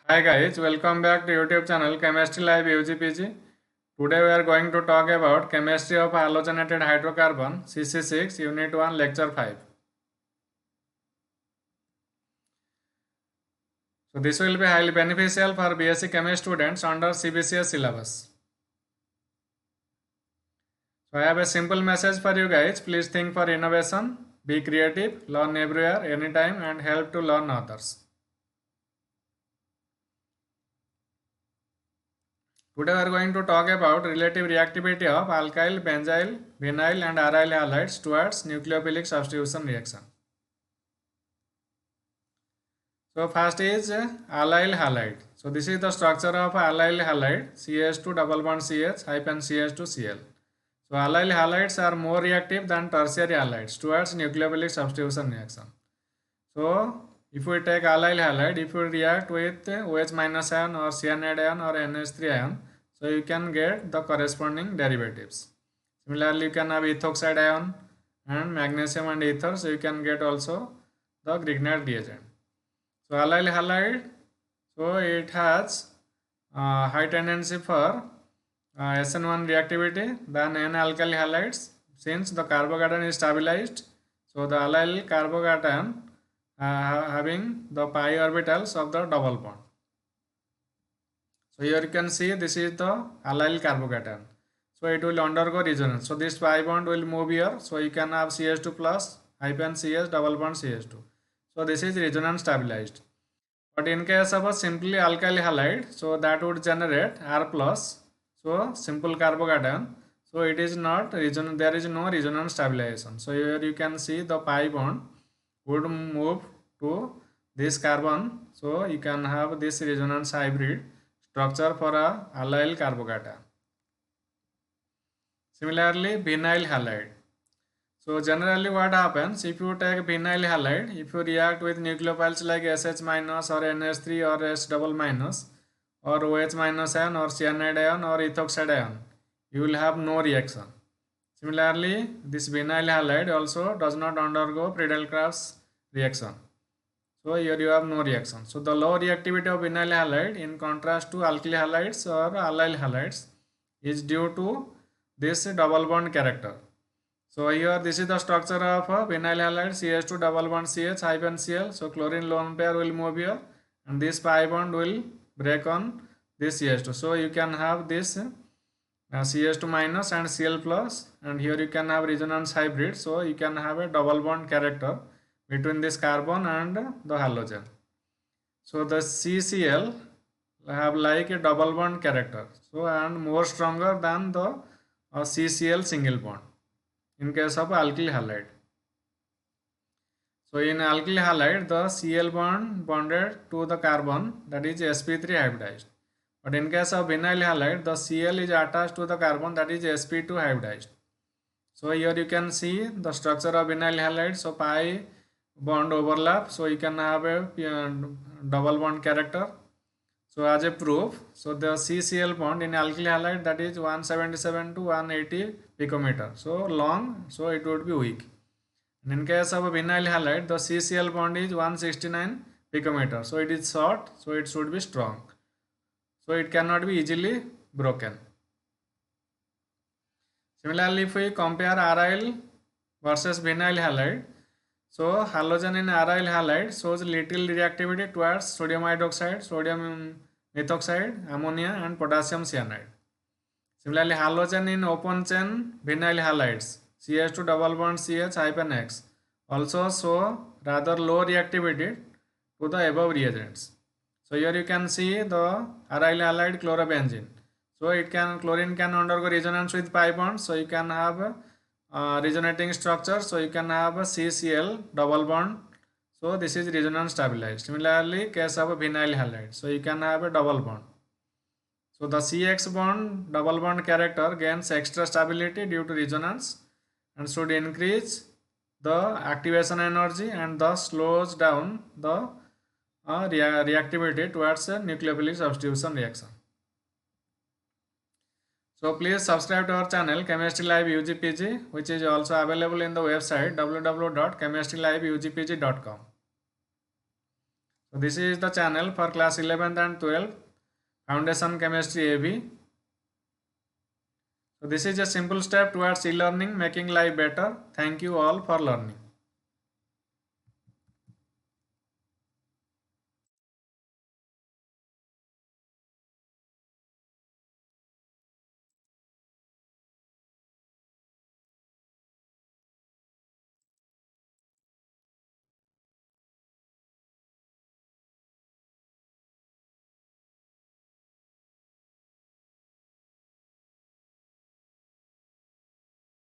Hi guys, welcome back to YouTube channel Chemistry Live UGPG. Today we are going to talk about chemistry of halogenated hydrocarbon CC6 Unit 1 Lecture 5. So this will be highly beneficial for BSc Chemistry students under CBCS syllabus. So I have a simple message for you guys. Please think for innovation, be creative, learn everywhere, anytime and help to learn others. Today we are going to talk about relative reactivity of alkyl, benzyl, vinyl and aryl halides towards nucleophilic substitution reaction. So first is allyl halide. So this is the structure of allyl halide CH2 double bond CH hyphen CH2 Cl. So allyl halides are more reactive than tertiary halides towards nucleophilic substitution reaction. So if we take allyl halide, if you react with OH minus ion or cyanide ion or NH3 ion, so you can get the corresponding derivatives. Similarly, you can have ethoxide ion and magnesium and ether, so you can get also the Grignard reagent. So allyl halide, so it has high tendency for SN1 reactivity than N-alkyl halides since the carbocation is stabilized. So the allyl carbocation having the pi orbitals of the double bond. So here you can see this is the allyl carbocation. So it will undergo resonance. So this pi bond will move here. So you can have CH2 plus hyphen CH double bond CH2. So this is resonance stabilized. But in case of a simply alkyl halide, so that would generate R plus. So simple carbocation. So it is not there is no resonance stabilization. So here you can see the pi bond would move to this carbon. So you can have this resonance hybrid structure for a allyl carbocation. Similarly, vinyl halide. So generally what happens if you take vinyl halide, if you react with nucleophiles like SH minus or NH3 or S double minus or OH minus ion or cyanide ion or ethoxide ion, you will have no reaction. Similarly, this vinyl halide also does not undergo Friedel-Crafts reaction. So here you have no reaction. So the low reactivity of vinyl halide in contrast to alkyl halides or allyl halides is due to this double bond character. So here this is the structure of a vinyl halide CH2 double bond CH hyphen Cl. So chlorine lone pair will move here and this pi bond will break on this CH2. So you can have this CH2 minus and Cl plus, and here you can have resonance hybrid. So you can have a double bond character between this carbon and the halogen. So the CCl have like a double bond character. So and more stronger than the CCl single bond in case of alkyl halide. So in alkyl halide, the Cl bond bonded to the carbon, that is sp3 hybridized. But in case of vinyl halide, the Cl is attached to the carbon, that is sp2 hybridized. So here you can see the structure of vinyl halide. So pi bond overlap. So you can have a double bond character. So as a proof, so the CCl bond in alkyl halide, that is 177 to 180 picometer. So long, so it would be weak. And in case of a vinyl halide, the CCl bond is 169 picometer. So it is short, so it should be strong. So it cannot be easily broken. Similarly, if we compare aryl versus vinyl halide, so halogen in aryl halide shows little reactivity towards sodium hydroxide, sodium methoxide, ammonia and potassium cyanide. Similarly, halogen in open chain vinyl halides CH2 double bond CH hyphen X also show rather low reactivity to the above reagents. So here you can see the aryl halide chlorobenzene. So chlorine can undergo resonance with pi bonds. So you can have resonating structure. So you can have a CCl double bond. So this is resonance stabilized. Similarly, case of a vinyl halide. So you can have a double bond. So the CX bond double bond character gains extra stability due to resonance and should increase the activation energy and thus slows down the reactivity towards a nucleophilic substitution reaction. So please subscribe to our channel Chemistry Live UGPG, which is also available in the website www.chemistryliveugpg.com. So this is the channel for class 11th and 12th Foundation Chemistry AV. So this is a simple step towards e-learning, making life better. Thank you all for learning.